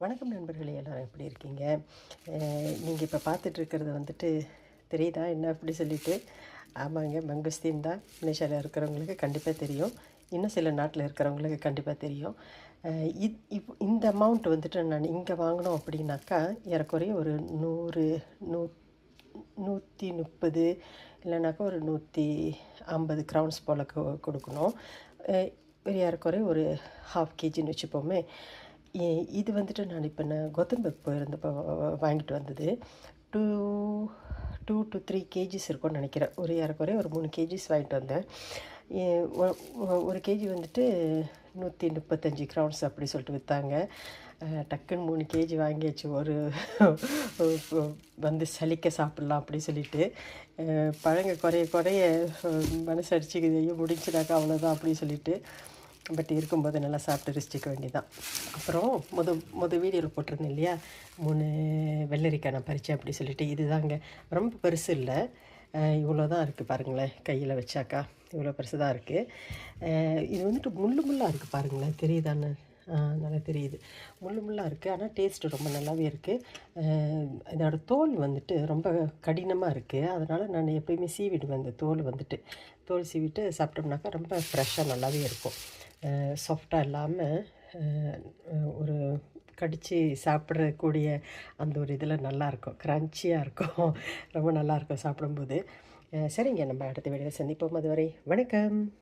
வணக்கம் நண்பர்களே, எல்லாரும் எப்படி இருக்கீங்க? நீங்கள் இப்போ பார்த்துட்ருக்கிறது வந்துட்டு தெரியுதா என்ன அப்படி சொல்லிட்டு? ஆமாங்க, மங்குஸ்தீன் தான். மலேசியாவில் இருக்கிறவங்களுக்கு கண்டிப்பாக தெரியும். இன்னும் சில நாட்டில் இருக்கிறவங்களுக்கு கண்டிப்பாக தெரியும். இந்த அமௌண்ட் வந்துட்டு நான் இங்கே வாங்கினோம் அப்படின்னாக்கா ஏறக்குறைய ஒரு 100 நூ 130 இல்லைனாக்கா ஒரு 150 க்ரௌன்ஸ் போல் கொடுக்கணும். ஒரு ஏறக்குறைய ஒரு 1/2 கேஜின்னு வச்சுப்போமே. இது வந்துட்டு நான் கோத்தன்பர்க் போயிருந்தப்போ வாங்கிட்டு வந்தது. 2 2 to 3 கேஜிஸ் இருக்கும்னு நினைக்கிறேன். ஒரு ஏறக்குறைய ஒரு 3 கேஜிஸ் வாங்கிட்டு வந்தேன். எ ஒ ஒ 1 கேஜி வந்துட்டு 135 க்ரௌன்ஸ் அப்படி சொல்லிட்டு விற்றாங்க. டக்குன்னு 3 கேஜி வாங்கியாச்சு. வந்து சலிக்க சாப்பிட்லாம் அப்படி சொல்லிட்டு. பழங்க குறைய குறைய மனசு அடிச்சுக்குது, ஐயோ முடிஞ்சுனாக்கா அவ்வளோதான் அப்படின்னு சொல்லிட்டு. பட் இருக்கும்போது நல்லா சாப்பிட்டு ரசிச்சிக்க வேண்டியதான். அப்புறம் வீடியோவில் போட்டிருந்தேன் இல்லையா, 3 வெள்ளரிக்காய் நான் பறித்தேன் அப்படி சொல்லிட்டு. இதுதாங்க, ரொம்ப பெருசு இல்லை, இவ்வளோ தான் இருக்குது பாருங்களேன். கையில் வச்சாக்கா இவ்வளோ பெருசு தான் இருக்குது. இது வந்துட்டு முள்ளாக இருக்குது பாருங்களேன், தெரியுதான்னு? நல்லா தெரியுது, முள்ளாக இருக்குது. ஆனால் டேஸ்ட்டு ரொம்ப நல்லாவே இருக்குது. இதோட தோல் வந்துட்டு ரொம்ப கடினமாக இருக்குது. அதனால் நான் எப்போயுமே சீவிடுவேன். இந்த தோல் சீவிட்டு சாப்பிட்டோம்னாக்கா ரொம்ப ஃப்ரெஷ்ஷாக நல்லாவே இருக்கும். சாஃப்டாக இல்லாமல் ஒரு கடித்து சாப்பிட்றக்கூடிய அந்த ஒரு இதில் நல்லாயிருக்கும், க்ரன்ச்சியாக இருக்கும். ரொம்ப நல்லாயிருக்கும் சாப்பிடும்போது. சரிங்க, நம்ம அடுத்த வீடியோவில் சந்திப்போம். அதுவரை வணக்கம்.